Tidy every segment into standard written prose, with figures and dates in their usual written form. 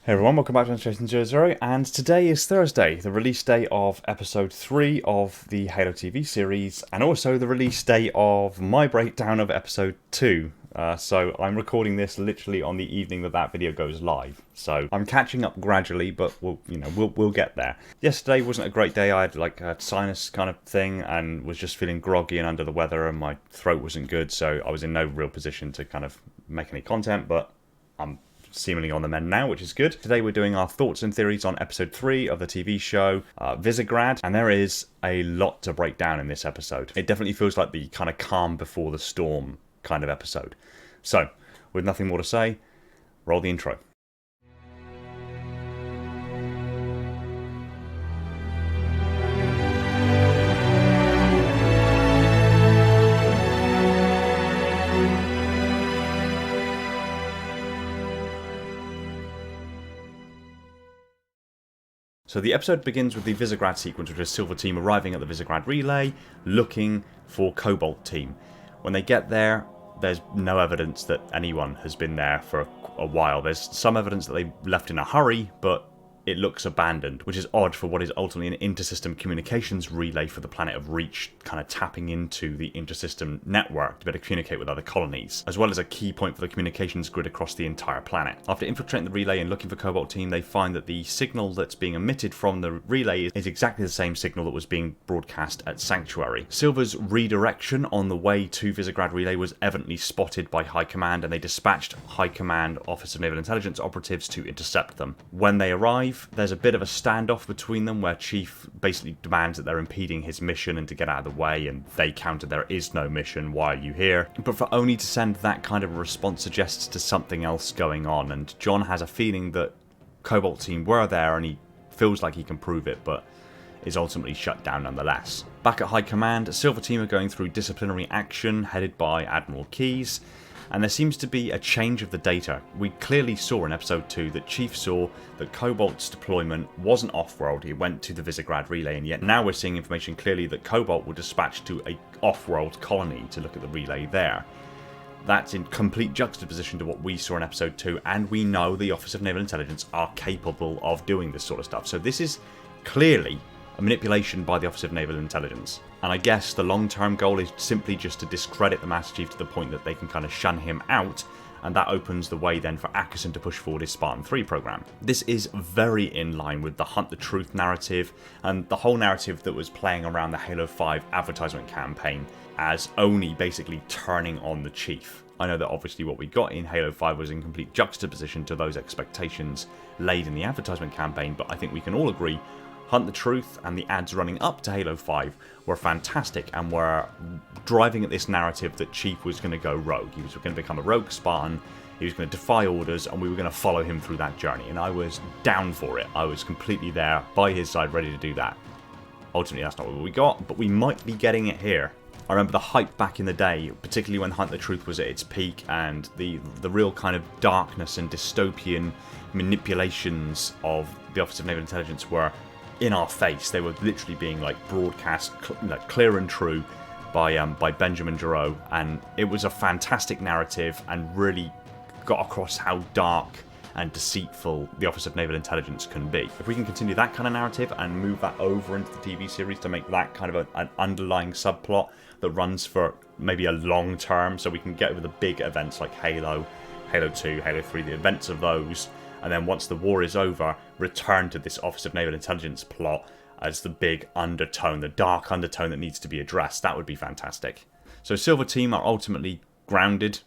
Hey everyone, welcome back to S2E3, and today is Thursday, the release day of episode 3 of the Halo TV series, and also the release day of my breakdown of episode 2. So I'm recording this literally on the evening that video goes live. So I'm catching up gradually, but we'll get there. Yesterday wasn't a great day. I had like a sinus kind of thing and was just feeling groggy and under the weather, and my throat wasn't good, so I was in no real position to kind of make any content, but I'm seemingly on the mend now, which is good. Today we're doing our thoughts and theories on episode 3 of the TV show, Visegrad, and there is a lot to break down in this episode. It definitely feels like the kind of calm before the storm kind of episode. So, with nothing more to say, roll the intro. So the episode begins with the Visegrad sequence, which is Silver Team arriving at the Visegrad relay, looking for Cobalt Team. When they get there, there's no evidence that anyone has been there for a while. There's some evidence that they left in a hurry, but it looks abandoned, which is odd for what is ultimately an inter-system communications relay for the planet of Reach, kind of tapping into the inter-system network to better communicate with other colonies, as well as a key point for the communications grid across the entire planet. After infiltrating the relay and looking for Cobalt Team, they find that the signal that's being emitted from the relay is exactly the same signal that was being broadcast at Sanctuary. Silver's redirection on the way to Visegrad relay was evidently spotted by High Command, and they dispatched High Command Office of Naval Intelligence operatives to intercept them. When they arrive, there's a bit of a standoff between them where Chief basically demands that they're impeding his mission and to get out of the way, and they counter, there is no mission, why are you here? But for only to send that kind of a response suggests to something else going on, and John has a feeling that Cobalt Team were there and he feels like he can prove it, but is ultimately shut down nonetheless. Back at High Command, Silver Team are going through disciplinary action headed by Admiral Keyes, and there seems to be a change of the data. We clearly saw in episode 2 that Chief saw that Cobalt's deployment wasn't off-world, it went to the Visegrad relay, and yet now we're seeing information clearly that Cobalt will dispatch to a off-world colony to look at the relay there. That's in complete juxtaposition to what we saw in episode 2, and we know the Office of Naval Intelligence are capable of doing this sort of stuff. So this is clearly a manipulation by the Office of Naval Intelligence. And I guess the long-term goal is simply just to discredit the Master Chief to the point that they can kind of shun him out, and that opens the way then for Ackerson to push forward his Spartan 3 program. This is very in line with the Hunt the Truth narrative, and the whole narrative that was playing around the Halo 5 advertisement campaign as Oni basically turning on the Chief. I know that obviously what we got in Halo 5 was in complete juxtaposition to those expectations laid in the advertisement campaign, but I think we can all agree Hunt the Truth and the ads running up to Halo 5 were fantastic and were driving at this narrative that Chief was going to go rogue. He was going to become a rogue Spartan, he was going to defy orders, and we were going to follow him through that journey. And I was down for it. I was completely there, by his side, ready to do that. Ultimately, that's not what we got, but we might be getting it here. I remember the hype back in the day, particularly when Hunt the Truth was at its peak, and the real kind of darkness and dystopian manipulations of the Office of Naval Intelligence were in our face. They were literally being like broadcast clear and true by Benjamin Giroux, and it was a fantastic narrative and really got across how dark and deceitful the Office of Naval Intelligence can be. If we can continue that kind of narrative and move that over into the TV series to make that kind of an underlying subplot that runs for maybe a long term, so we can get over the big events like Halo, Halo 2, Halo 3, the events of those, and then once the war is over, return to this Office of Naval Intelligence plot as the big undertone, the dark undertone that needs to be addressed. That would be fantastic. So Silver Team are ultimately grounded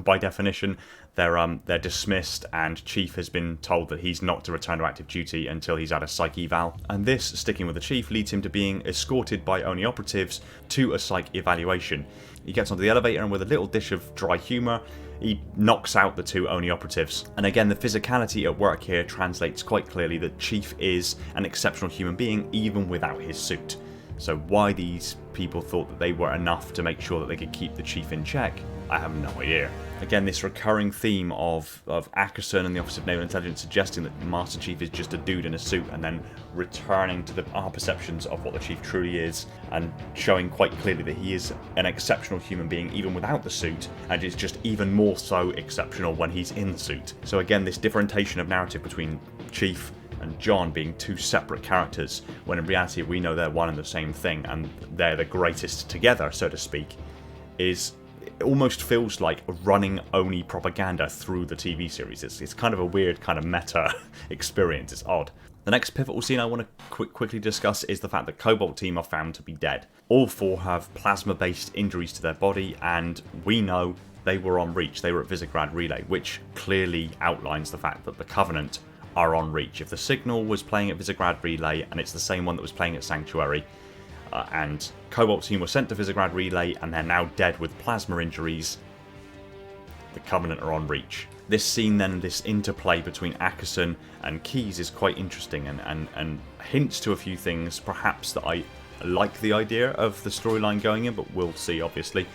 by definition. They're dismissed, and Chief has been told that he's not to return to active duty until he's had a psych eval. And this, sticking with the Chief, leads him to being escorted by Oni operatives to a psych evaluation. He gets onto the elevator, and with a little dish of dry humour, he knocks out the two Oni operatives. And again, the physicality at work here translates quite clearly that Chief is an exceptional human being even without his suit. So why these people thought that they were enough to make sure that they could keep the Chief in check, I have no idea. Again, this recurring theme of Ackerson and the Office of Naval Intelligence suggesting that Master Chief is just a dude in a suit, and then returning to our perceptions of what the Chief truly is, and showing quite clearly that he is an exceptional human being even without the suit, and is just even more so exceptional when he's in the suit. So again, this differentiation of narrative between Chief and John being two separate characters, when in reality we know they're one and the same thing, and they're the greatest together, so to speak, it almost feels like running Oni propaganda through the TV series. It's kind of a weird kind of meta experience. It's odd. The next pivotal scene I want to quickly discuss is the fact that Cobalt Team are found to be dead. All four have plasma-based injuries to their body, and we know they were on Reach. They were at Visegrad Relay, which clearly outlines the fact that the Covenant are on Reach. If the signal was playing at Visegrad Relay, and it's the same one that was playing at Sanctuary, and Cobalt Team were sent to Visegrad Relay and they're now dead with plasma injuries, the Covenant are on Reach. This scene then, this interplay between Ackerson and Keyes is quite interesting, and hints to a few things perhaps that I like the idea of the storyline going in, but we'll see obviously.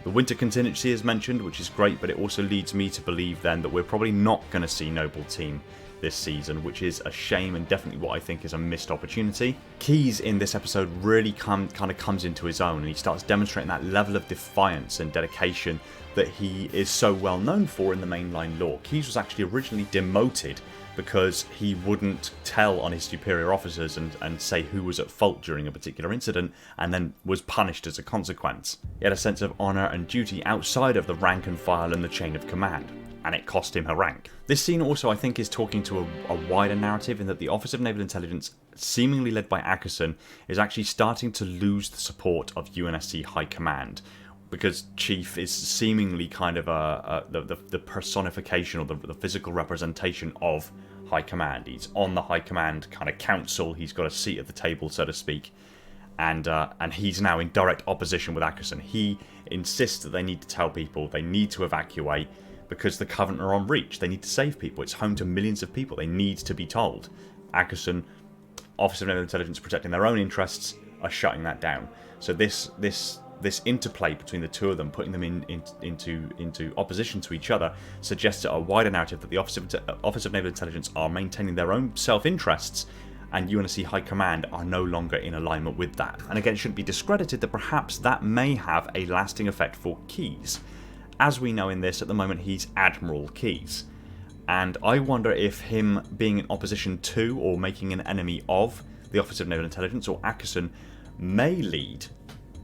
The winter contingency is mentioned, which is great, but it also leads me to believe then that we're probably not going to see Noble Team this season, which is a shame and definitely what I think is a missed opportunity. Keyes in this episode really kind of comes into his own, and he starts demonstrating that level of defiance and dedication that he is so well known for in the mainline lore. Keyes was actually originally demoted because he wouldn't tell on his superior officers and say who was at fault during a particular incident, and then was punished as a consequence. He had a sense of honour and duty outside of the rank and file and the chain of command, and it cost him her rank. This scene also, I think, is talking to a wider narrative in that the Office of Naval Intelligence, seemingly led by Ackerson, is actually starting to lose the support of UNSC High Command, because Chief is seemingly kind of the personification or the physical representation of High Command. He's on the High Command kind of council, he's got a seat at the table, so to speak, and he's now in direct opposition with Ackerson. He insists that they need to tell people, they need to evacuate, because the Covenant are on Reach. They need to save people. It's home to millions of people. They need to be told. Ackerson, Office of Naval Intelligence protecting their own interests, are shutting that down. So this interplay between the two of them, putting them into opposition to each other, suggests a wider narrative that the Office of Naval Intelligence are maintaining their own self-interests, and UNSC High Command are no longer in alignment with that. And again, it shouldn't be discredited that perhaps that may have a lasting effect for Keyes. As we know in this, at the moment he's Admiral Keyes. And I wonder if him being in opposition to or making an enemy of the Office of Naval Intelligence or Ackerson may lead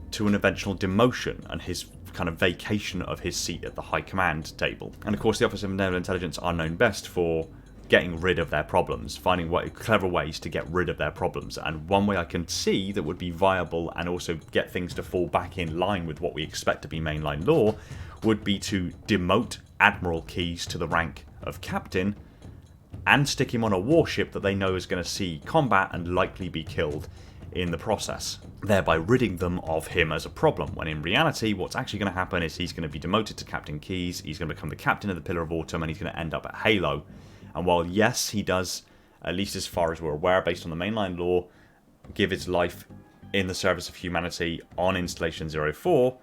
to an eventual demotion and his kind of vacation of his seat at the High Command table. And of course the Office of Naval Intelligence are known best for getting rid of their problems, finding clever ways to get rid of their problems. And one way I can see that would be viable and also get things to fall back in line with what we expect to be mainline lore would be to demote Admiral Keyes to the rank of Captain and stick him on a warship that they know is going to see combat and likely be killed in the process, thereby ridding them of him as a problem, when in reality what's actually going to happen is he's going to be demoted to Captain Keyes, he's going to become the captain of the Pillar of Autumn, and he's going to end up at Halo. And while yes, he does, at least as far as we're aware based on the mainline lore, give his life in the service of humanity on Installation 04,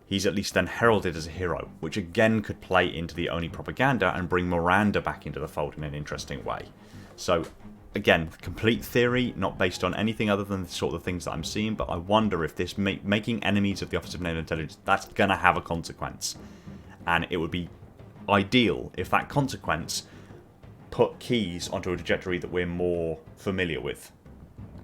he's at least then heralded as a hero, which again could play into the Oni propaganda and bring Miranda back into the fold in an interesting way. So again, complete theory, not based on anything other than the sort of things that I'm seeing, but I wonder if this making enemies of the Office of Naval Intelligence, that's going to have a consequence. And it would be ideal if that consequence put Keyes onto a trajectory that we're more familiar with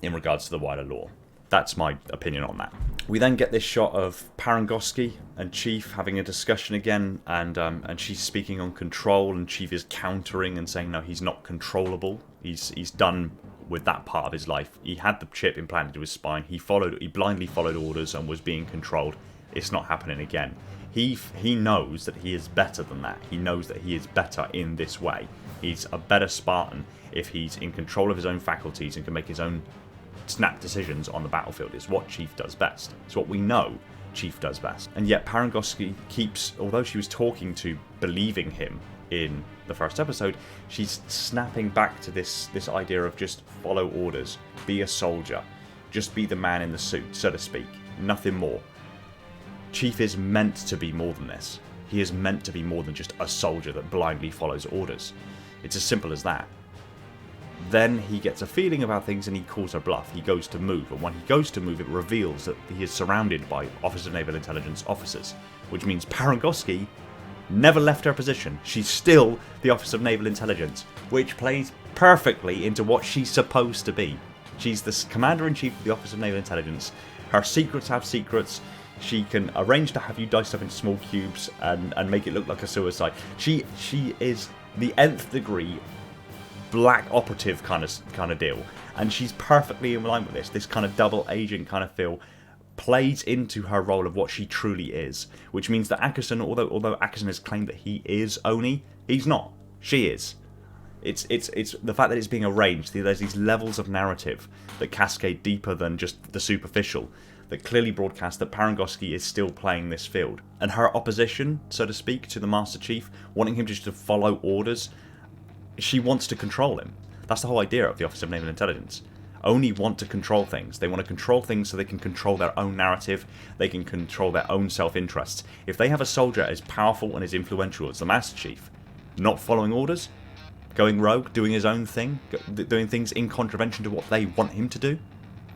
in regards to the wider lore. That's my opinion on that. We then get this shot of Parangoski and Chief having a discussion again, and she's speaking on control, and Chief is countering and saying no, he's not controllable. He's done with that part of his life. He had the chip implanted to his spine. He blindly followed orders and was being controlled. It's not happening again. He knows that he is better than that. He knows that he is better in this way. He's a better Spartan if he's in control of his own faculties and can make his own snap decisions on the battlefield. Is what Chief does best. It's what we know Chief does best. And yet Parangoski keeps, although she was talking to believing him in the first episode, she's snapping back to this idea of just follow orders, be a soldier, just be the man in the suit, so to speak, nothing more. Chief is meant to be more than this. He is meant to be more than just a soldier that blindly follows orders. It's as simple as that. Then he gets a feeling about things and he calls her bluff. He goes to move, and when he goes to move, it reveals that he is surrounded by Office of Naval Intelligence officers, which means Parangoski never left her position. She's still the Office of Naval Intelligence, which plays perfectly into what she's supposed to be. She's the Commander-in-Chief of the Office of Naval Intelligence. Her secrets have secrets. She can arrange to have you dice up into small cubes and make it look like a suicide. She is the nth degree black operative kind of deal, and she's perfectly in line with this. This kind of double agent kind of feel plays into her role of what she truly is, which means that Ackerson, although Ackerson has claimed that he is Oni, he's not. She is. It's the fact that it's being arranged. There's these levels of narrative that cascade deeper than just the superficial, that clearly broadcast that Parangoski is still playing this field, and her opposition, so to speak, to the Master Chief, wanting him just to follow orders. She wants to control him. That's the whole idea of the Office of Naval Intelligence. Oni want to control things. They want to control things so they can control their own narrative. They can control their own self-interests. If they have a soldier as powerful and as influential as the Master Chief, not following orders, going rogue, doing his own thing, doing things in contravention to what they want him to do,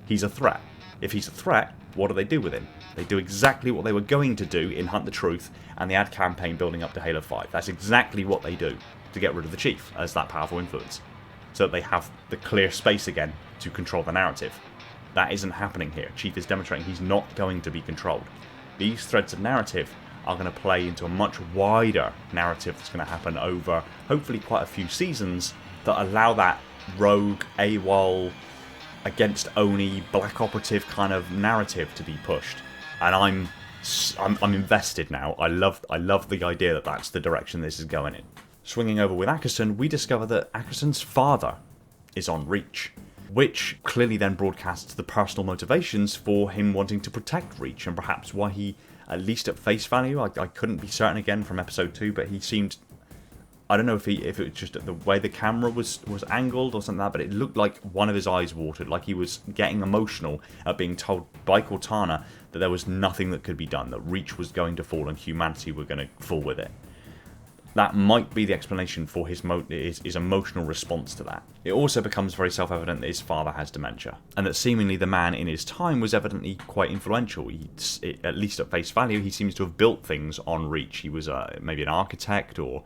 he's a threat. If he's a threat, what do they do with him? They do exactly what they were going to do in Hunt the Truth and the ad campaign building up to Halo 5. That's exactly what they do to get rid of the Chief as that powerful influence, so that they have the clear space again to control the narrative. That isn't happening here. Chief is demonstrating he's not going to be controlled. These threads of narrative are going to play into a much wider narrative that's going to happen over hopefully quite a few seasons that allow that rogue, AWOL, against Oni, black operative kind of narrative to be pushed. And I'm invested now. I love the idea that that's the direction this is going in. Swinging over with Ackerson, we discover that Ackerson's father is on Reach, which clearly then broadcasts the personal motivations for him wanting to protect Reach, and perhaps why he, at least at face value, I couldn't be certain again from episode 2, but he seemed, I don't know if it was just the way the camera was angled or something like that, but it looked like one of his eyes watered, like he was getting emotional at being told by Cortana that there was nothing that could be done, that Reach was going to fall and humanity were going to fall with it. That might be the explanation for his emotional response to that. It also becomes very self-evident that his father has dementia, and that seemingly the man in his time was evidently quite influential. At least at face value, he seems to have built things on Reach. He was maybe an architect, or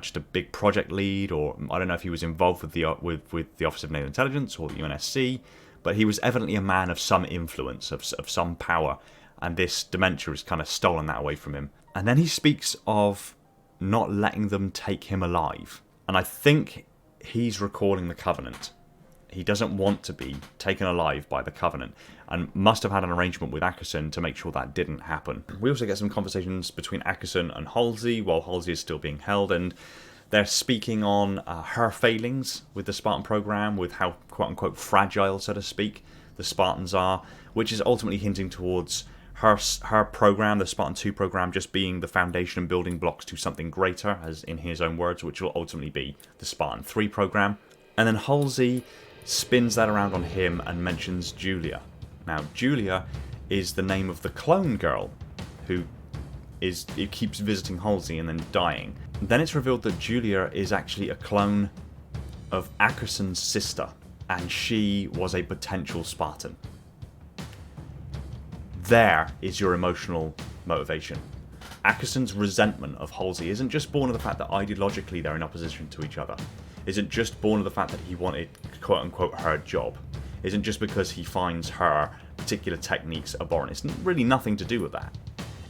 just a big project lead, or I don't know if he was involved with the Office of Naval Intelligence or the UNSC, but he was evidently a man of some influence, of some power, and this dementia has kind of stolen that away from him. And then he speaks of not letting them take him alive. And I think he's recalling the Covenant. He doesn't want to be taken alive by the Covenant, and must have had an arrangement with Ackerson to make sure that didn't happen. We also get some conversations between Ackerson and Halsey while Halsey is still being held, and they're speaking on her failings with the Spartan program, with how quote-unquote fragile, so to speak, the Spartans are, which is ultimately hinting towards her program, the Spartan 2 program, just being the foundation and building blocks to something greater, as in his own words, which will ultimately be the Spartan 3 program. And then Halsey spins that around on him and mentions Julia. Now, Julia is the name of the clone girl who keeps visiting Halsey and then dying. Then it's revealed that Julia is actually a clone of Ackerson's sister, and she was a potential Spartan. There is your emotional motivation. Ackerson's resentment of Halsey isn't just born of the fact that ideologically they're in opposition to each other. Isn't just born of the fact that he wanted quote-unquote her job. Isn't just because he finds her particular techniques abhorrent. It's really nothing to do with that.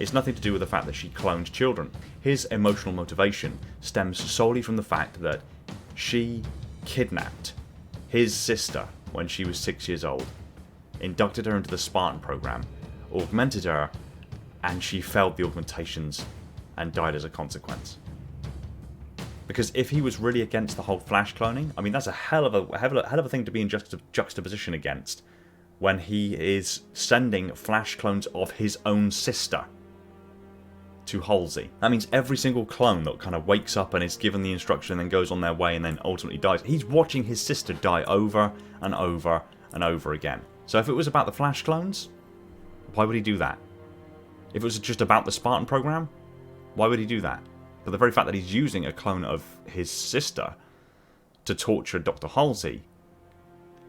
It's nothing to do with the fact that she cloned children. His emotional motivation stems solely from the fact that she kidnapped his sister when she was 6 years old, inducted her into the Spartan program, augmented her, and she failed the augmentations and died as a consequence. Because if he was really against the whole flash cloning, I mean, that's a hell of a thing to be in juxtaposition against, when he is sending flash clones of his own sister to Halsey. That means every single clone that kind of wakes up and is given the instruction and then goes on their way and then ultimately dies, he's watching his sister die over and over and over again. So if it was about the flash clones, why would he do that? If it was just about the Spartan program, Why would he do that? But the very fact that he's using a clone of his sister to torture Dr. Halsey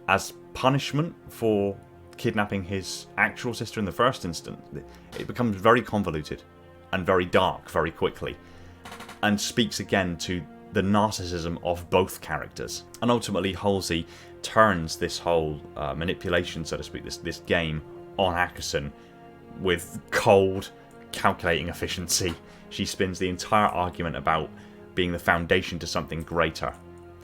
as punishment for kidnapping his actual sister in the first instance, it becomes very convoluted and very dark very quickly, and speaks again to the narcissism of both characters. And ultimately Halsey turns this whole manipulation, so to speak, this game on Ackerson with cold, calculating efficiency. She spins the entire argument about being the foundation to something greater.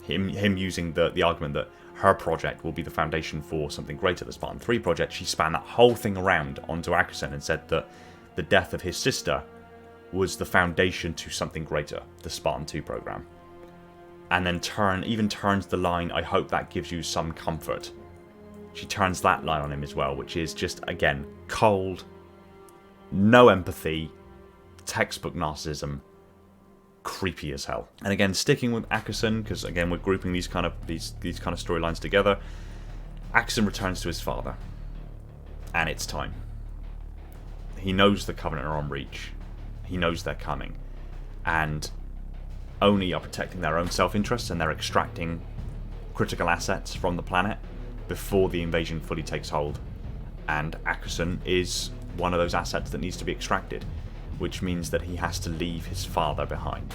Him using the argument that her project will be the foundation for something greater, the Spartan 3 project. She span that whole thing around onto Ackerson and said that the death of his sister was the foundation to something greater, the Spartan 2 program. And then turns the line, I hope that gives you some comfort. She turns that line on him as well, which is just, again, cold, no empathy, textbook narcissism, creepy as hell. And again, sticking with Ackerson, because again we're grouping these kind of storylines together. Ackerson returns to his father, and it's time. He knows the Covenant are on reach. He knows they're coming, and Oni are protecting their own self-interests, and they're extracting critical assets from the planet before the invasion fully takes hold. And Ackerson is one of those assets that needs to be extracted, which means that he has to leave his father behind.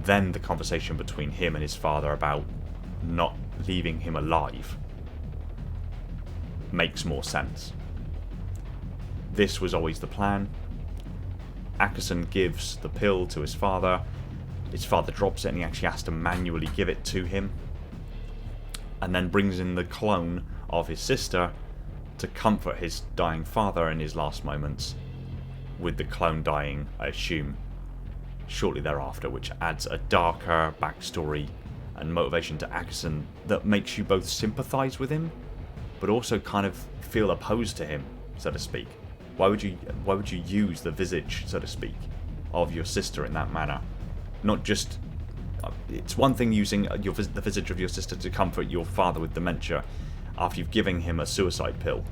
Then the conversation between him and his father about not leaving him alive makes more sense. This was always the plan. Ackerson gives the pill to his father. His father drops it and he actually has to manually give it to him. And then brings in the clone of his sister to comfort his dying father in his last moments, with the clone dying, I assume, shortly thereafter, which adds a darker backstory and motivation to Ackerson that makes you both sympathise with him, but also kind of feel opposed to him, so to speak. Why would you use the visage, so to speak, of your sister in that manner? Not just... It's one thing using the visage of your sister to comfort your father with dementia after you've given him a suicide pill,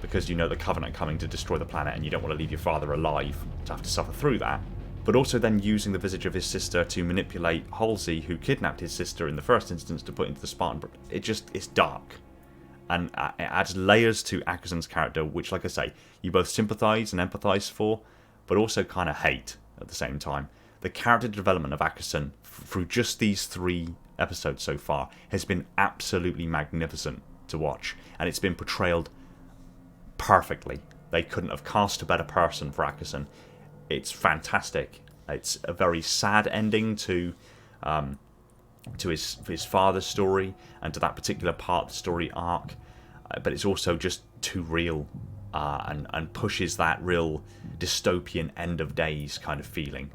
because you know the Covenant are coming to destroy the planet and you don't want to leave your father alive to have to suffer through that. But also then using the visage of his sister to manipulate Halsey, who kidnapped his sister in the first instance, to put into the Spartan. It's dark. And it adds layers to Ackerson's character, which, like I say, you both sympathise and empathise for, but also kind of hate at the same time. The character development of Ackerson through just these 3 episodes so far has been absolutely magnificent to watch, and it's been portrayed perfectly. They couldn't have cast a better person for Ackerson. It's fantastic. It's a very sad ending to his father's story and to that particular part of the story arc, but it's also just too real and pushes that real dystopian end of days kind of feeling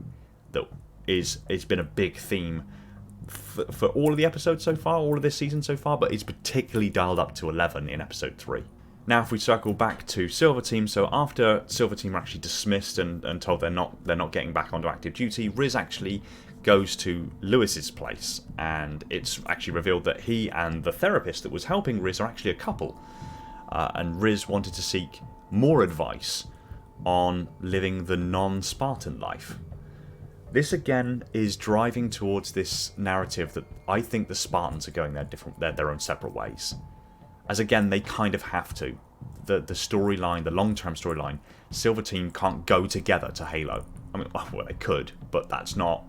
that it's been a big theme for all of the episodes so far, all of this season so far, but it's particularly dialed up to 11 in episode 3. Now, if we circle back to Silver Team, so after Silver Team are actually dismissed and told they're not getting back onto active duty, Riz actually goes to Lewis's place, and it's actually revealed that he and the therapist that was helping Riz are actually a couple, and Riz wanted to seek more advice on living the non-Spartan life. This again is driving towards this narrative that I think the Spartans are going their own separate ways. As again, they kind of have to. The storyline, the long-term storyline, Silver Team can't go together to Halo. I mean, well, they could, but that's not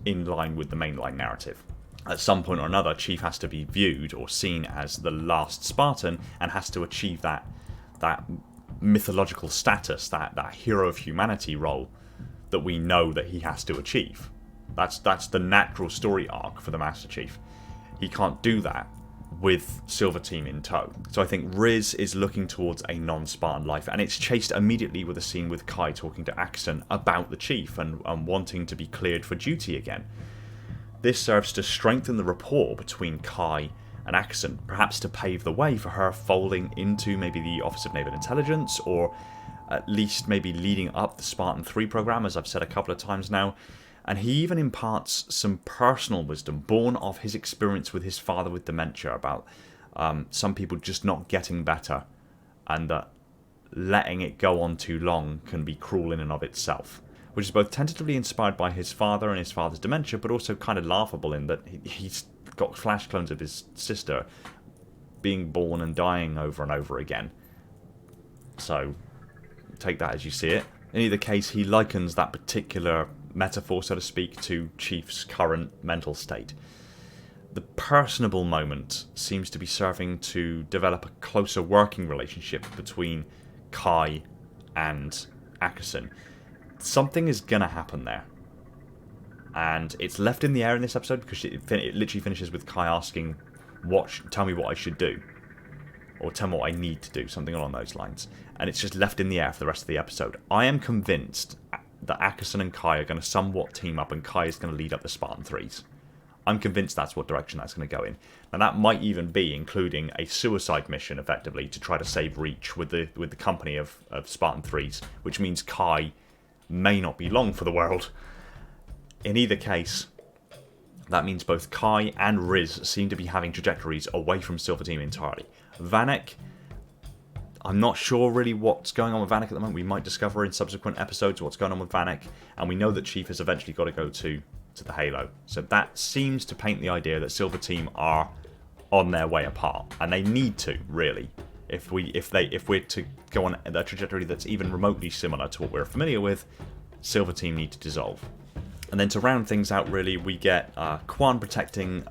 in line with the mainline narrative. At some point or another, Chief has to be viewed or seen as the last Spartan and has to achieve that mythological status, that hero of humanity role that we know that he has to achieve. That's the natural story arc for the Master Chief. He can't do that with Silver Team in tow. So I think Riz is looking towards a non-Spartan life, and it's chased immediately with a scene with Kai talking to Ackerson about the Chief and wanting to be cleared for duty again. This serves to strengthen the rapport between Kai and Ackerson, perhaps to pave the way for her folding into maybe the Office of Naval Intelligence, or at least maybe leading up the Spartan 3 program, as I've said a couple of times now. And he even imparts some personal wisdom born of his experience with his father with dementia about some people just not getting better, and that letting it go on too long can be cruel in and of itself. which is both tentatively inspired by his father and his father's dementia, but also kind of laughable in that he's got flash clones of his sister being born and dying over and over again. So, take that as you see it. In either case, he likens that particular metaphor, so to speak, to Chief's current mental state. The personable moment seems to be serving to develop a closer working relationship between Kai and Ackerson. Something is going to happen there. And it's left in the air in this episode because it literally finishes with Kai asking, tell me what I should do. Or tell me what I need to do, something along those lines. And it's just left in the air for the rest of the episode. I am convinced that Ackerson and Kai are going to somewhat team up and Kai is going to lead up the Spartan 3s. I'm convinced that's what direction that's going to go in. Now that might even be including a suicide mission, effectively, to try to save Reach with the company of Spartan 3s, which means Kai may not be long for the world. In either case, that means both Kai and Riz seem to be having trajectories away from Silver Team entirely. Vanek, I'm not sure really what's going on with Vanek at the moment. We might discover in subsequent episodes what's going on with Vanek, and we know that Chief has eventually got to go to the Halo. So that seems to paint the idea that Silver Team are on their way apart, and they need to, really. If we're to go on a trajectory that's even remotely similar to what we're familiar with, Silver Team need to dissolve. And then to round things out, really, we get Quan protecting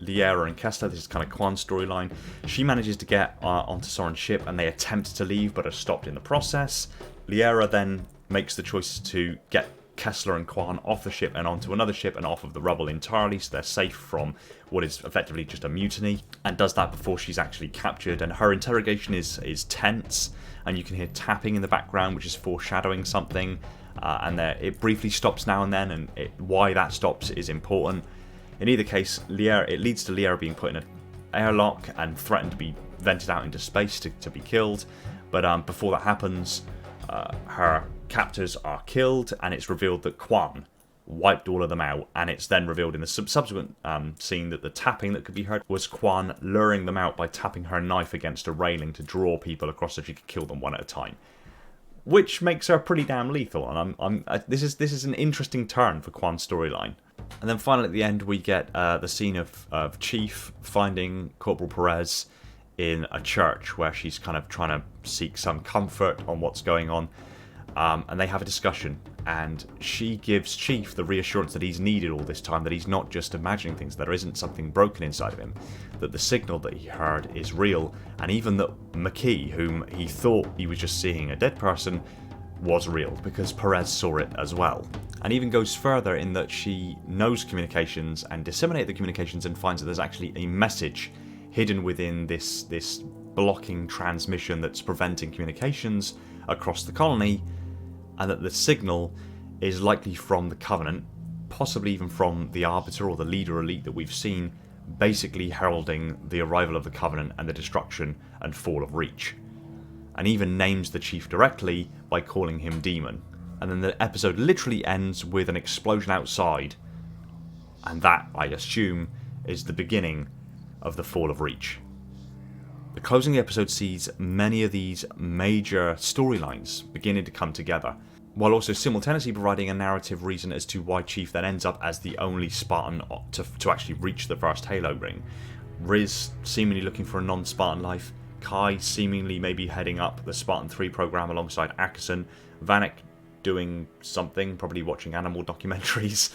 Liera and Kessler. This is kind of Quan's storyline. She manages to get onto Soren's ship, and they attempt to leave, but are stopped in the process. Liera then makes the choice to get Kessler and Quan off the ship and onto another ship and off of the Rubble entirely, so they're safe from what is effectively just a mutiny, and does that before she's actually captured. And her interrogation is tense, and you can hear tapping in the background, which is foreshadowing something. And it briefly stops now and then, and why that stops is important. In either case, it leads to Liera being put in an airlock and threatened to be vented out into space to be killed. But before that happens, her captors are killed, and it's revealed that Quan wiped all of them out. And it's then revealed in the subsequent scene that the tapping that could be heard was Quan luring them out by tapping her knife against a railing to draw people across so she could kill them one at a time. Which makes her pretty damn lethal, and this is an interesting turn for Quan's storyline. And then finally at the end we get the scene of Chief finding Corporal Perez in a church where she's kind of trying to seek some comfort on what's going on, and they have a discussion, and she gives Chief the reassurance that he's needed all this time, that he's not just imagining things, there isn't something broken inside of him, that the signal that he heard is real, and even that McKee, whom he thought he was just seeing a dead person, was real, because Perez saw it as well. And even goes further in that she knows communications and disseminates the communications and finds that there's actually a message hidden within this blocking transmission that's preventing communications across the colony, and that the signal is likely from the Covenant, possibly even from the Arbiter or the Leader Elite that we've seen, basically heralding the arrival of the Covenant and the destruction and fall of Reach. And even names the Chief directly by calling him Demon. And then the episode literally ends with an explosion outside, and that, I assume, is the beginning of the fall of Reach. The closing episode sees many of these major storylines beginning to come together, while also simultaneously providing a narrative reason as to why Chief then ends up as the only Spartan to actually reach the first Halo ring. Riz seemingly looking for a non-Spartan life, Kai seemingly maybe heading up the Spartan 3 program alongside Ackerson, Vanek doing something, probably watching animal documentaries,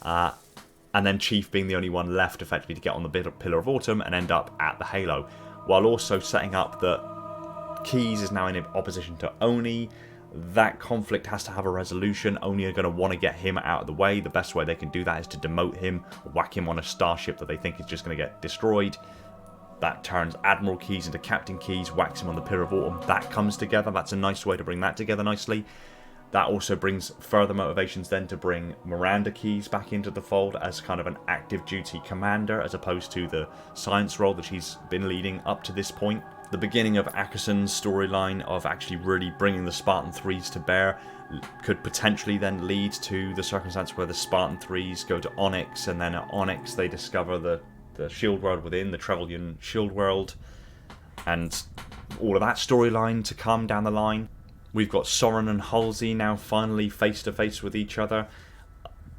and then Chief being the only one left effectively to get on the Pillar of Autumn and end up at the Halo, while also setting up that Keyes is now in opposition to Oni. That conflict has to have a resolution. Oni are going to want to get him out of the way. The best way they can do that is to demote him, whack him on a starship that they think is just going to get destroyed. That turns Admiral Keyes into Captain Keyes, whacks him on the Pillar of Autumn. That comes together. That's a nice way to bring that together nicely. That also brings further motivations then to bring Miranda Keyes back into the fold as kind of an active duty commander, as opposed to the science role that she's been leading up to this point. The beginning of Ackerson's storyline of actually really bringing the Spartan 3s to bear could potentially then lead to the circumstance where the Spartan 3s go to Onyx, and then at Onyx they discover the shield world within, the Trevelyan shield world, and all of that storyline to come down the line, We've got Soren and Halsey now finally face to face with each other.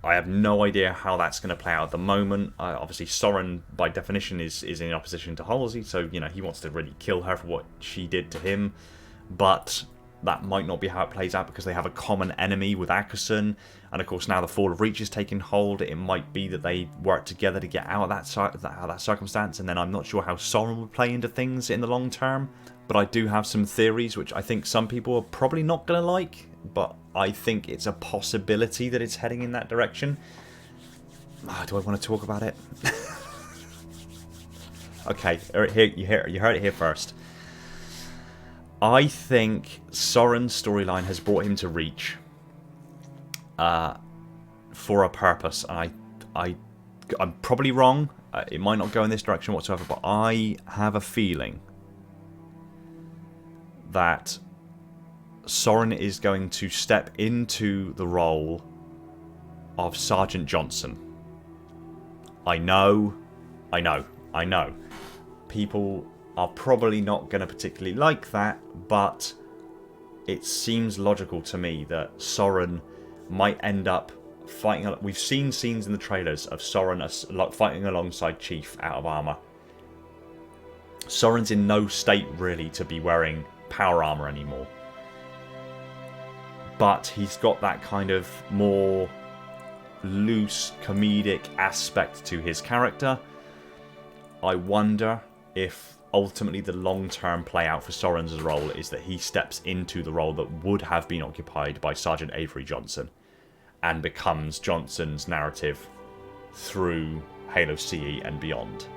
I have no idea how that's going to play out at the moment. Obviously, Soren, by definition, is in opposition to Halsey, so he wants to really kill her for what she did to him. But that might not be how it plays out because they have a common enemy with Ackerson, and of course now the Fall of Reach is taking hold. It might be that they work together to get out of that circumstance, and then I'm not sure how Soren would play into things in the long term. But I do have some theories which I think some people are probably not going to like, but I think it's a possibility that it's heading in that direction. Do I want to talk about it? Okay, you heard it here first. I think Soren's storyline has brought him to Reach for a purpose, and I'm probably wrong. It might not go in this direction whatsoever, but I have a feeling that Soren is going to step into the role of Sergeant Johnson. I know. People are probably not going to particularly like that, but it seems logical to me that Soren might end up fighting. We've seen scenes in the trailers of Soren fighting alongside Chief out of armor. Soren's in no state really to be wearing power armor anymore, but he's got that kind of more loose comedic aspect to his character. I wonder if ultimately the long-term play out for Soren's role is that he steps into the role that would have been occupied by Sergeant Avery Johnson and becomes Johnson's narrative through Halo CE and beyond.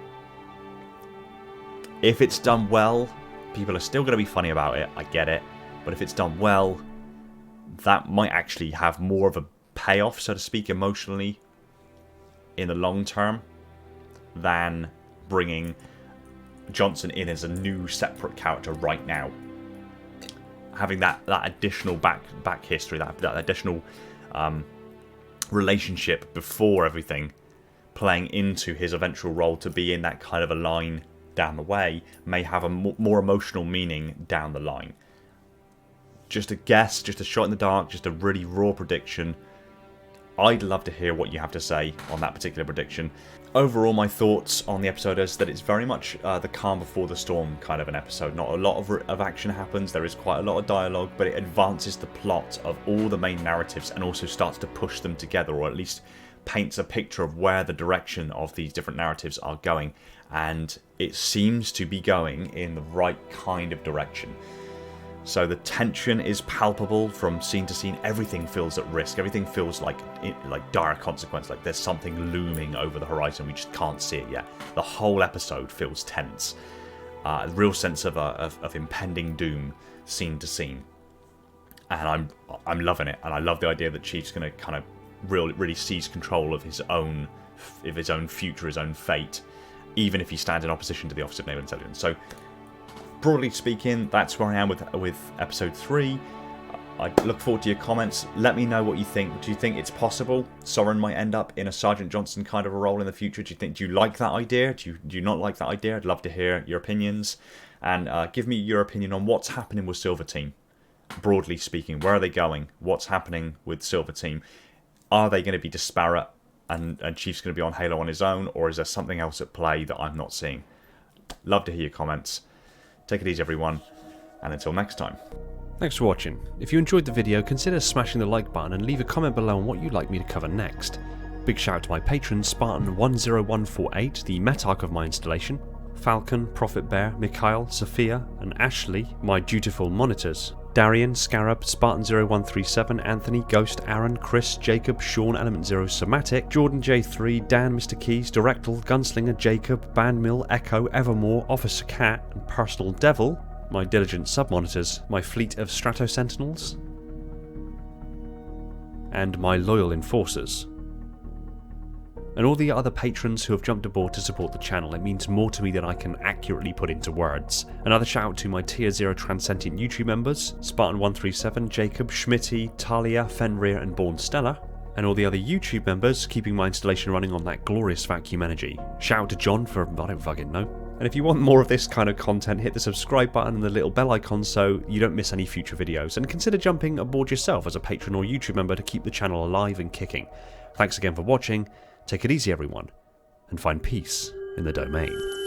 If it's done well, people are still going to be funny about it, I get it, but if it's done well, that might actually have more of a payoff, so to speak, emotionally in the long term than bringing Johnson in as a new separate character right now. Having that additional back history, that additional relationship before everything, playing into his eventual role to be in that kind of a line down the way, may have a more emotional meaning down the line. Just a guess, just a shot in the dark, just a really raw prediction. I'd love to hear what you have to say on that particular prediction. Overall, my thoughts on the episode is that it's very much the calm before the storm kind of an episode. Not a lot of action happens, there is quite a lot of dialogue, but it advances the plot of all the main narratives and also starts to push them together, or at least paints a picture of where the direction of these different narratives are going. And it seems to be going in the right kind of direction. So the tension is palpable from scene to scene. Everything feels at risk. Everything feels like dire consequence. Like there's something looming over the horizon. We just can't see it yet. The whole episode feels tense. A real sense of impending doom, scene to scene. And I'm loving it. And I love the idea that Chief's going to kind of really seize control of his own future, his own fate, even if he stands in opposition to the Office of Naval Intelligence. So, broadly speaking, that's where I am with episode 3. I look forward to your comments. Let me know what you think. Do you think it's possible Soren might end up in a Sergeant Johnson kind of a role in the future? Do you like that idea? Do you not like that idea? I'd love to hear your opinions. And give me your opinion on what's happening with Silver Team. Broadly speaking, where are they going? What's happening with Silver Team? Are they going to be disparate and Chief's going to be on Halo on his own? Or is there something else at play that I'm not seeing? Love to hear your comments. Take it easy, everyone, and until next time. Thanks for watching. If you enjoyed the video, consider smashing the like button and leave a comment below on what you'd like me to cover next. Big shout out to my patrons, Spartan10148, the Metarch of my installation, Falcon, Prophet Bear, Mikhail, Sophia, and Ashley, my dutiful monitors, Darian, Scarab, Spartan0137, Anthony, Ghost, Aaron, Chris, Jacob, Sean, Element Zero, Somatic, Jordan J3, Dan, Mr. Keys, Directal, Gunslinger, Jacob, Bandmill, Echo, Evermore, Officer Cat, and Personal Devil, my diligent sub-monitors, my fleet of Strato Sentinels, and my loyal enforcers. And all the other patrons who have jumped aboard to support the channel. It means more to me than I can accurately put into words. Another shout out to my Tier 0 Transcendent YouTube members, Spartan137, Jacob, Schmitty, Talia, Fenrir and Born Stella, and all the other YouTube members keeping my installation running on that glorious vacuum energy. Shout out to John for I don't fucking know. And if you want more of this kind of content, hit the subscribe button and the little bell icon so you don't miss any future videos, and consider jumping aboard yourself as a patron or YouTube member to keep the channel alive and kicking. Thanks again for watching, take it easy everyone, and find peace in the domain.